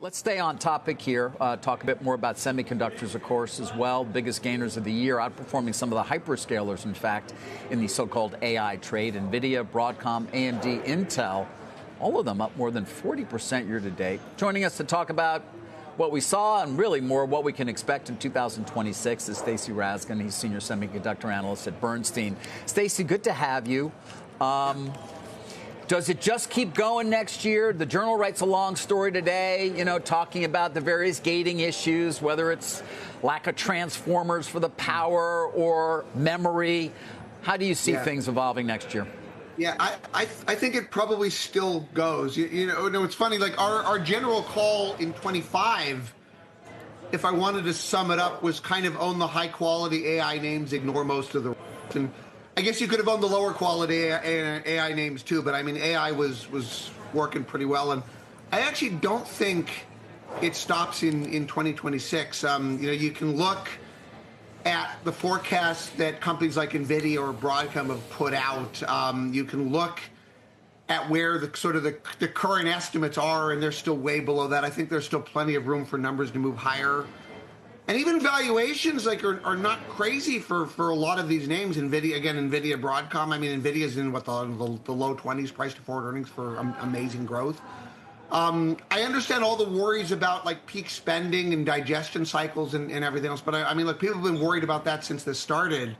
Let's stay on topic here, talk a bit more about semiconductors, of course, as well. Biggest gainers of the year, outperforming some of the hyperscalers, in fact, in the so-called AI trade. Nvidia, Broadcom, AMD, Intel, all of them up more than 40% year to date. Joining us to talk about what we saw and really more what we can expect in 2026 is Stacy Rasgon. He's senior semiconductor analyst at Bernstein. Stacy, good to have you. Does it just keep going next year? The Journal writes a long story today, talking about the various gating issues, whether it's lack of transformers for the power or memory. How do you see things evolving next year? Yeah, I think it probably still goes. It's funny, like our general call in 25, if I wanted to sum it up, was kind of own the high quality AI names, ignore most of the rest. And I guess you could have owned the lower quality AI names too, but I mean, AI was working pretty well. And I actually don't think it stops in 2026. You can look at the forecasts that companies like Nvidia or Broadcom have put out. You can look at where the current estimates are, and they're still way below that. I think there's still plenty of room for numbers to move higher. And even valuations are not crazy for a lot of these names. Nvidia, Broadcom. I mean, Nvidia's in the low 20s price to forward earnings for amazing growth. I understand all the worries about like peak spending and digestion cycles and everything else, but I mean, look, people have been worried about that since this started.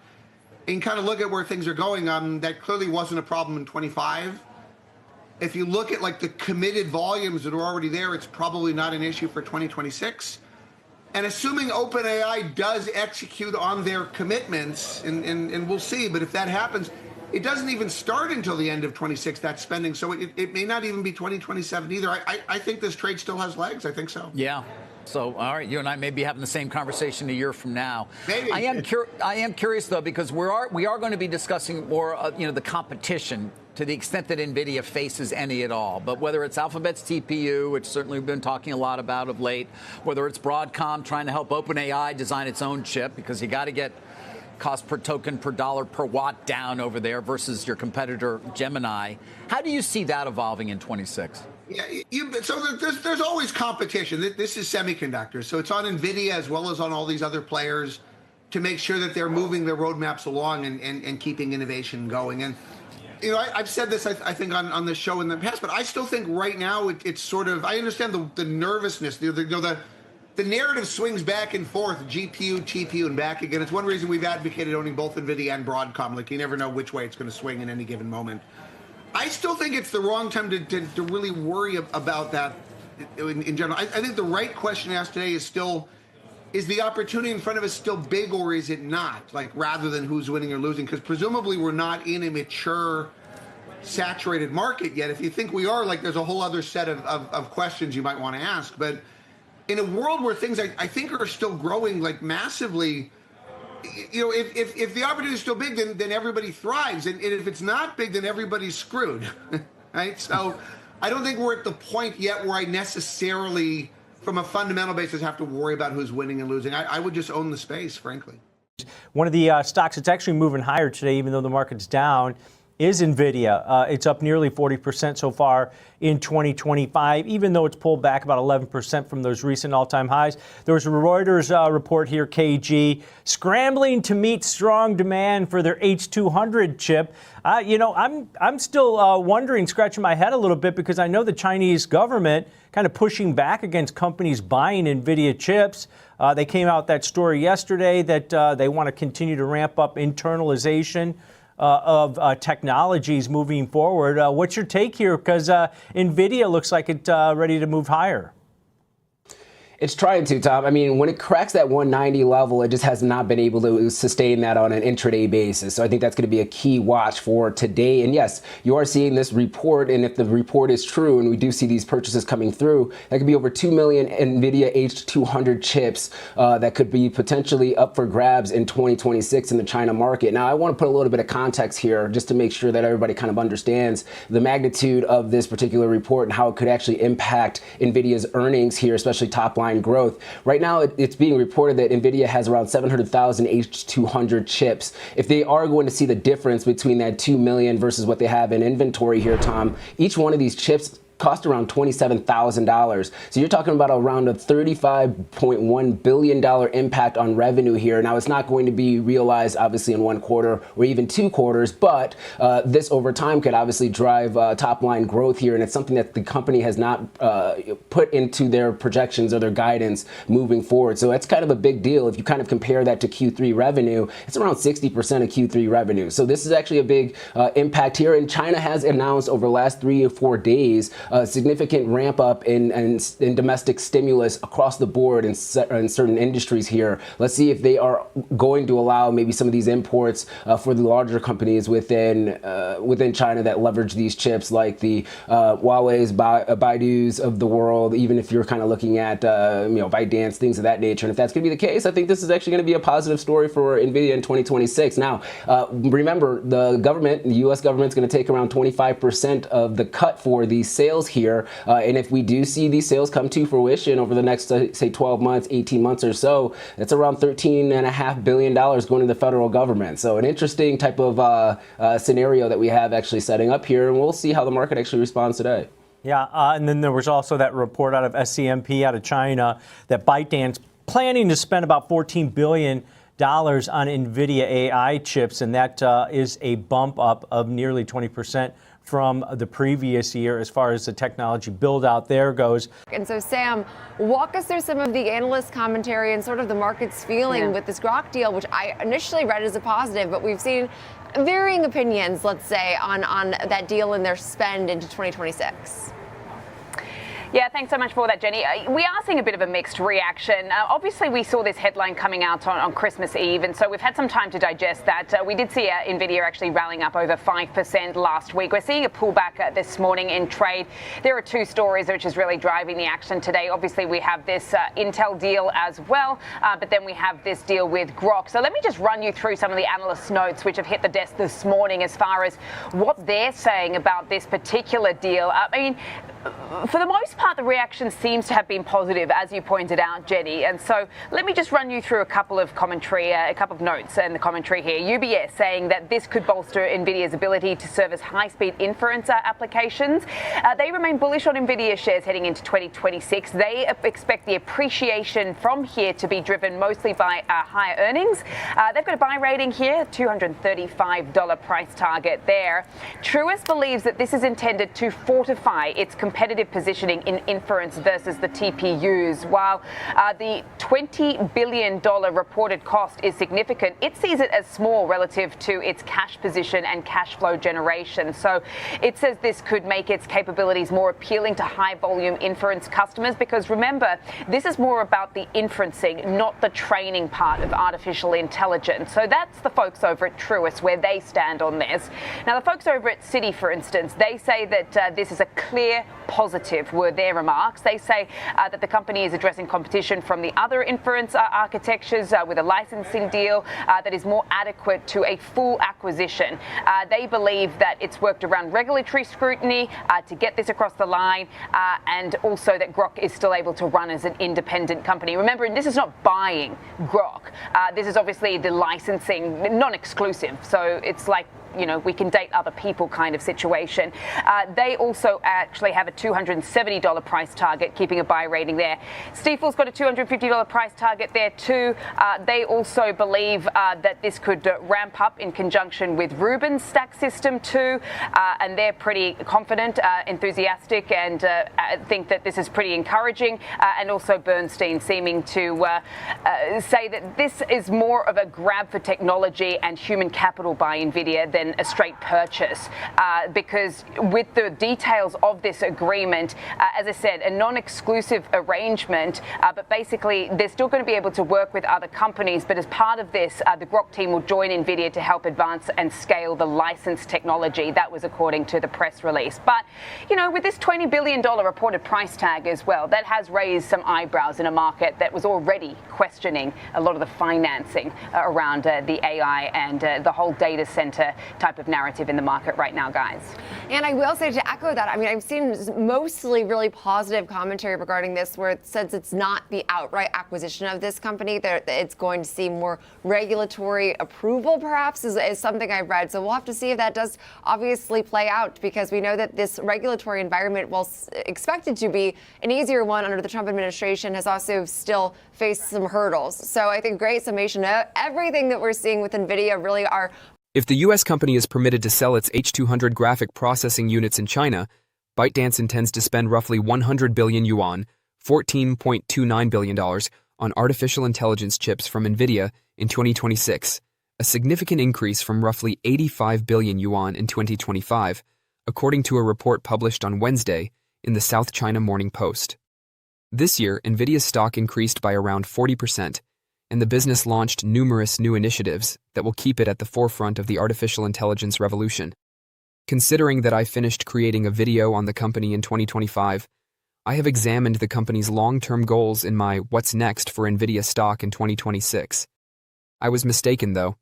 And kind of look at where things are going. That clearly wasn't a problem in 25. If you look at like the committed volumes that are already there, it's probably not an issue for 2026. And assuming OpenAI does execute on their commitments, and we'll see, but if that happens, it doesn't even start until the end of 26, that spending. So it may not even be 2027 either. I think this trade still has legs. I think so. Yeah. So, all right, you and I may be having the same conversation a year from now. Maybe. I am curious, though, because we are going to be discussing more, the competition to the extent that NVIDIA faces any at all. But whether it's Alphabet's TPU, which certainly we've been talking a lot about of late, whether it's Broadcom trying to help OpenAI design its own chip, because you got to get cost per token, per dollar, per watt down over there versus your competitor Gemini. How do you see that evolving in 26? Yeah, so there's always competition. This is semiconductors, so it's on NVIDIA as well as on all these other players to make sure that they're moving their roadmaps along and keeping innovation going. And I've said this, I think, on this show in the past, but I still think right now it's sort of, I understand the nervousness, the narrative swings back and forth, GPU, TPU, and back again. It's one reason we've advocated owning both NVIDIA and Broadcom. Like, you never know which way it's going to swing in any given moment. I still think it's the wrong time to really worry about that in general. I think the right question asked today is still, is the opportunity in front of us still big or is it not? Like, rather than who's winning or losing, because presumably we're not in a mature, saturated market yet. If you think we are, like, there's a whole other set of questions you might want to ask. But in a world where things I think are still growing like massively, if the opportunity is still big, then everybody thrives. And if it's not big, then everybody's screwed, right? So I don't think we're at the point yet where I necessarily, from a fundamental basis, have to worry about who's winning and losing. I would just own the space, frankly. One of the stocks that's actually moving higher today, even though the market's down, is Nvidia. It's up nearly 40% so far in 2025, even though it's pulled back about 11% from those recent all-time highs. There was a Reuters report here, KG, scrambling to meet strong demand for their H200 chip. I'm still wondering, scratching my head a little bit, because I know the Chinese government kind of pushing back against companies buying Nvidia chips. They came out that story yesterday that they want to continue to ramp up internalization of technologies moving forward. What's your take here? Because NVIDIA looks like it's ready to move higher. It's trying to, Tom. I mean, when it cracks that 190 level, it just has not been able to sustain that on an intraday basis. So I think that's going to be a key watch for today. And yes, you are seeing this report. And if the report is true, and we do see these purchases coming through, that could be over 2 million NVIDIA H200 chips that could be potentially up for grabs in 2026 in the China market. Now, I want to put a little bit of context here just to make sure that everybody kind of understands the magnitude of this particular report and how it could actually impact NVIDIA's earnings here, especially top line growth. Right now, it's being reported that NVIDIA has around 700,000 H200 chips. If they are going to see the difference between that 2 million versus what they have in inventory here, Tom, each one of these chips cost around $27,000. So you're talking about around a $35.1 billion impact on revenue here. Now, it's not going to be realized, obviously, in 1 quarter or even 2 quarters, but this over time could obviously drive top line growth here. And it's something that the company has not put into their projections or their guidance moving forward. So that's kind of a big deal. If you kind of compare that to Q3 revenue, it's around 60% of Q3 revenue. So this is actually a big impact here. And China has announced over the last 3 or 4 days a significant ramp up in domestic stimulus across the board in certain industries here. Let's see if they are going to allow maybe some of these imports for the larger companies within China that leverage these chips, like the Huawei's, Baidu's of the world, even if you're kind of looking at ByteDance, things of that nature. And if that's going to be the case, I think this is actually going to be a positive story for Nvidia in 2026. Now, remember, the U.S. government's going to take around 25% of the cut for these sales here. And if we do see these sales come to fruition over the next, say, 12 months, 18 months or so, that's around $13.5 billion going to the federal government. So an interesting type of scenario that we have actually setting up here. And we'll see how the market actually responds today. Yeah, and then there was also that report out of SCMP out of China that ByteDance planning to spend about $14 billion on NVIDIA AI chips, and that is a bump up of nearly 20% from the previous year as far as the technology build out there goes. And so, Sam, walk us through some of the analyst commentary and sort of the market's feeling with this Grok deal, which I initially read as a positive, but we've seen varying opinions, let's say, on that deal and their spend into 2026. Yeah, thanks so much for that, Jenny. We are seeing a bit of a mixed reaction. Obviously, we saw this headline coming out on Christmas Eve, and so we've had some time to digest that. We did see Nvidia actually rallying up over 5% last week. We're seeing a pullback this morning in trade. There are 2 stories which is really driving the action today. Obviously, we have this Intel deal as well, but then we have this deal with Grok. So let me just run you through some of the analyst notes which have hit the desk this morning as far as what they're saying about this particular deal. I mean, for the most part, the reaction seems to have been positive, as you pointed out, Jenny. And so let me just run you through a couple of commentary, a couple of notes in the commentary here. UBS saying that this could bolster NVIDIA's ability to service high-speed inference applications. They remain bullish on NVIDIA shares heading into 2026. They expect the appreciation from here to be driven mostly by higher earnings. They've got a buy rating here, $235 price target there. Truist believes that this is intended to fortify its competitive positioning in inference versus the TPUs. While the $20 billion reported cost is significant, it sees it as small relative to its cash position and cash flow generation. So it says this could make its capabilities more appealing to high volume inference customers, because remember, this is more about the inferencing, not the training part of artificial intelligence. So that's the folks over at Truist where they stand on this. Now, the folks over at Citi, for instance, they say that this is a clear positive, were their remarks. They say that the company is addressing competition from the other inference architectures with a licensing deal that is more adequate to a full acquisition. They believe that it's worked around regulatory scrutiny to get this across the line, and also that Grok is still able to run as an independent company. Remember, this is not buying Grok. This is obviously the licensing, non-exclusive. So it's like, you know, we can date other people kind of situation. They also actually have a $270 price target, keeping a buy rating there. Stifel's got a $250 price target there too. They also believe that this could ramp up in conjunction with Rubin's stack system too, and they're pretty confident, enthusiastic, and think that this is pretty encouraging. And also Bernstein seeming to say that this is more of a grab for technology and human capital by Nvidia than a straight purchase, because with the details of this agreement, as I said, a non-exclusive arrangement, but basically they're still going to be able to work with other companies, but as part of this, the Grok team will join Nvidia to help advance and scale the licensed technology. That was according to the press release. But, you know, with this $20 billion reported price tag as well, that has raised some eyebrows in a market that was already questioning a lot of the financing around the AI and the whole data center type of narrative in the market right now, guys. And I will say, to echo that, I mean, I've seen mostly really positive commentary regarding this, where it says it's not the outright acquisition of this company, that it's going to see more regulatory approval, perhaps, is something I've read. So we'll have to see if that does obviously play out, because we know that this regulatory environment, while expected to be an easier one under the Trump administration, has also still faced some hurdles. So I think great summation. Everything that we're seeing with NVIDIA really are. If the U.S. company is permitted to sell its H200 graphic processing units in China, ByteDance intends to spend roughly 100 billion yuan, $14.29 billion, on artificial intelligence chips from Nvidia in 2026, a significant increase from roughly 85 billion yuan in 2025, according to a report published on Wednesday in the South China Morning Post. This year, Nvidia's stock increased by around 40%, and the business launched numerous new initiatives that will keep it at the forefront of the artificial intelligence revolution. Considering that I finished creating a video on the company in 2025, I have examined the company's long-term goals in my What's Next for Nvidia stock in 2026. I was mistaken, though,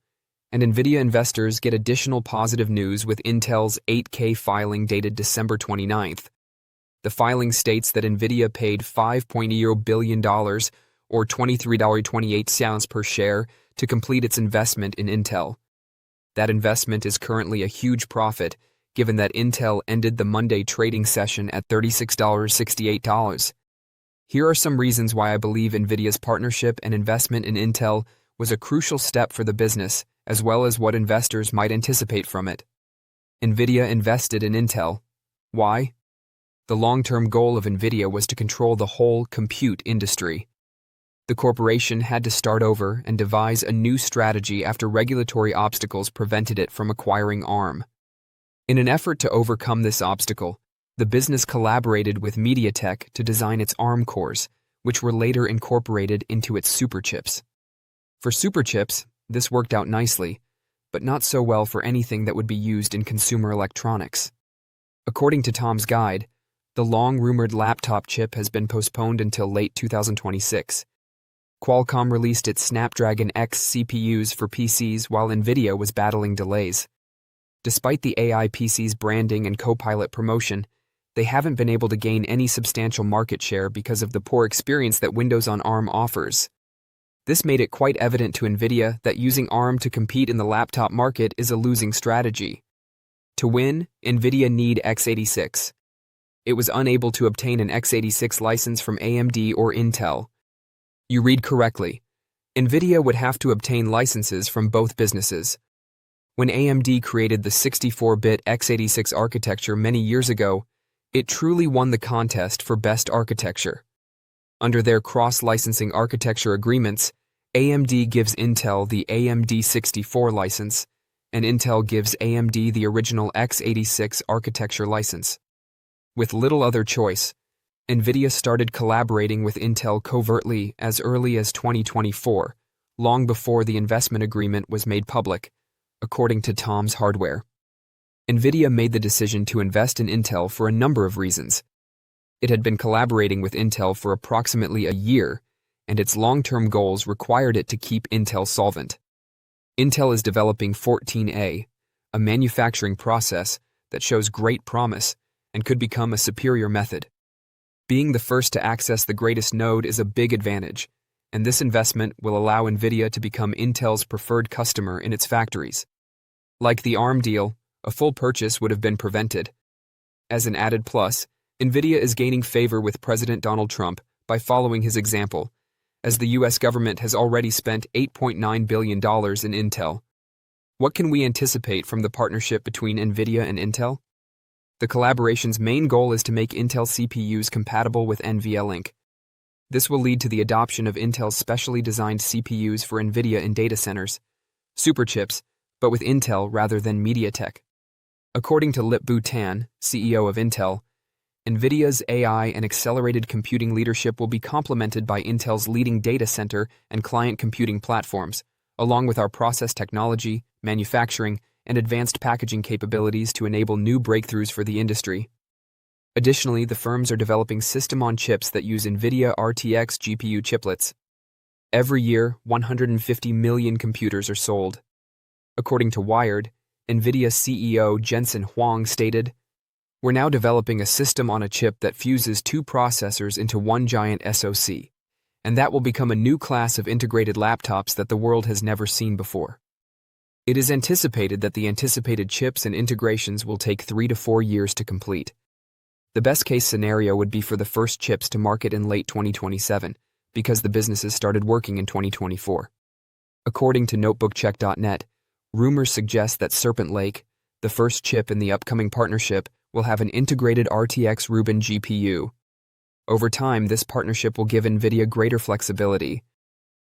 and Nvidia investors get additional positive news with Intel's 8K filing dated December 29th. The filing states that Nvidia paid $5.0 billion, or $23.28 per share, to complete its investment in Intel. That investment is currently a huge profit, given that Intel ended the Monday trading session at $36.68. Here are some reasons why I believe Nvidia's partnership and investment in Intel was a crucial step for the business, as well as what investors might anticipate from it. Nvidia invested in Intel. Why? The long-term goal of Nvidia was to control the whole compute industry. The corporation had to start over and devise a new strategy after regulatory obstacles prevented it from acquiring ARM. In an effort to overcome this obstacle, the business collaborated with MediaTek to design its ARM cores, which were later incorporated into its superchips. For superchips, this worked out nicely, but not so well for anything that would be used in consumer electronics. According to Tom's guide, the long-rumored laptop chip has been postponed until late 2026. Qualcomm released its Snapdragon X CPUs for PCs while Nvidia was battling delays. Despite the AI PC's branding and Copilot promotion, they haven't been able to gain any substantial market share because of the poor experience that Windows on ARM offers. This made it quite evident to Nvidia that using ARM to compete in the laptop market is a losing strategy. To win, Nvidia need x86. It was unable to obtain an x86 license from AMD or Intel. You read correctly. Nvidia would have to obtain licenses from both businesses. When AMD created the 64-bit x86 architecture many years ago, it truly won the contest for best architecture. Under their cross-licensing architecture agreements, AMD gives Intel the AMD 64 license, and Intel gives AMD the original x86 architecture license. With little other choice, Nvidia started collaborating with Intel covertly as early as 2024, long before the investment agreement was made public, according to Tom's Hardware. Nvidia made the decision to invest in Intel for a number of reasons. It had been collaborating with Intel for approximately a year, and its long-term goals required it to keep Intel solvent. Intel is developing 14A, a manufacturing process that shows great promise and could become a superior method. Being the first to access the greatest node is a big advantage, and this investment will allow Nvidia to become Intel's preferred customer in its factories. Like the ARM deal, a full purchase would have been prevented. As an added plus, Nvidia is gaining favor with President Donald Trump by following his example, as the U.S. government has already spent $8.9 billion in Intel. What can we anticipate from the partnership between Nvidia and Intel? The collaboration's main goal is to make Intel CPUs compatible with NVLink. This will lead to the adoption of Intel's specially designed CPUs for Nvidia in data centers, superchips, but with Intel rather than MediaTek. According to Lip-Bu Tan, CEO of Intel, Nvidia's AI and accelerated computing leadership will be complemented by Intel's leading data center and client computing platforms, along with our process technology, manufacturing, and advanced packaging capabilities to enable new breakthroughs for the industry. Additionally, the firms are developing system-on-chips that use NVIDIA RTX GPU chiplets. Every year, 150 million computers are sold. According to Wired, Nvidia CEO Jensen Huang stated, "We're now developing a system on a chip that fuses two processors into one giant SoC, and that will become a new class of integrated laptops that the world has never seen before. It is anticipated that the anticipated chips and integrations will take 3 to 4 years to complete. The best-case scenario would be for the first chips to market in late 2027, because the businesses started working in 2024. According to notebookcheck.net, rumors suggest that Serpent Lake, the first chip in the upcoming partnership, will have an integrated RTX Rubin GPU. Over time, this partnership will give Nvidia greater flexibility.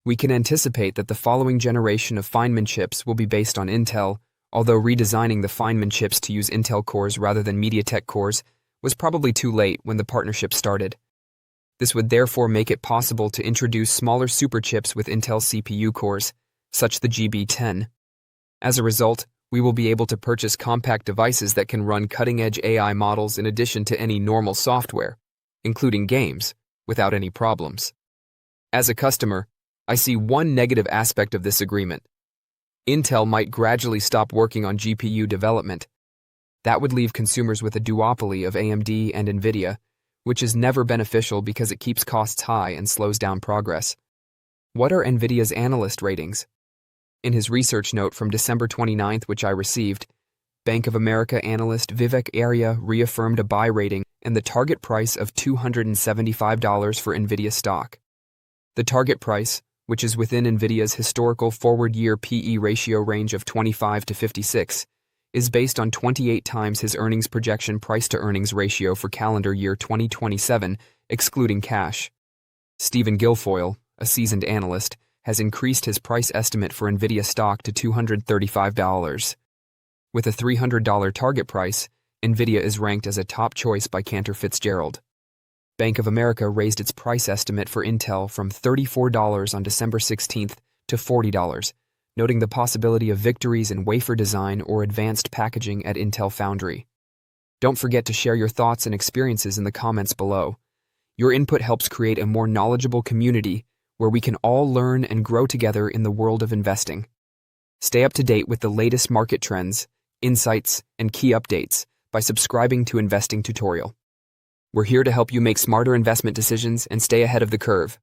We can anticipate that the following generation of Feynman chips will be based on Intel, although redesigning the Feynman chips to use Intel cores rather than MediaTek cores was probably too late when the partnership started. This would therefore make it possible to introduce smaller superchips with Intel CPU cores, such the GB10. As a result, we will be able to purchase compact devices that can run cutting-edge AI models in addition to any normal software, including games, without any problems. As a customer, I see one negative aspect of this agreement. Intel might gradually stop working on GPU development. That would leave consumers with a duopoly of AMD and Nvidia, which is never beneficial because it keeps costs high and slows down progress. What are Nvidia's analyst ratings? In his research note from December 29th, which I received, Bank of America analyst Vivek Arya reaffirmed a buy rating and the target price of $275 for Nvidia stock. The target price, which is within Nvidia's historical forward-year PE ratio range of 25 to 56, is based on 28 times his earnings projection price-to-earnings ratio for calendar year 2027, excluding cash. Stephen Guilfoyle, a seasoned analyst, has increased his price estimate for Nvidia stock to $235. With a $300 target price, Nvidia is ranked as a top choice by Cantor Fitzgerald. Bank of America raised its price estimate for Intel from $34 on December 16th to $40, noting the possibility of victories in wafer design or advanced packaging at Intel Foundry. Don't forget to share your thoughts and experiences in the comments below. Your input helps create a more knowledgeable community where we can all learn and grow together in the world of investing. Stay up to date with the latest market trends, insights, and key updates by subscribing to Investing Tutorial. We're here to help you make smarter investment decisions and stay ahead of the curve.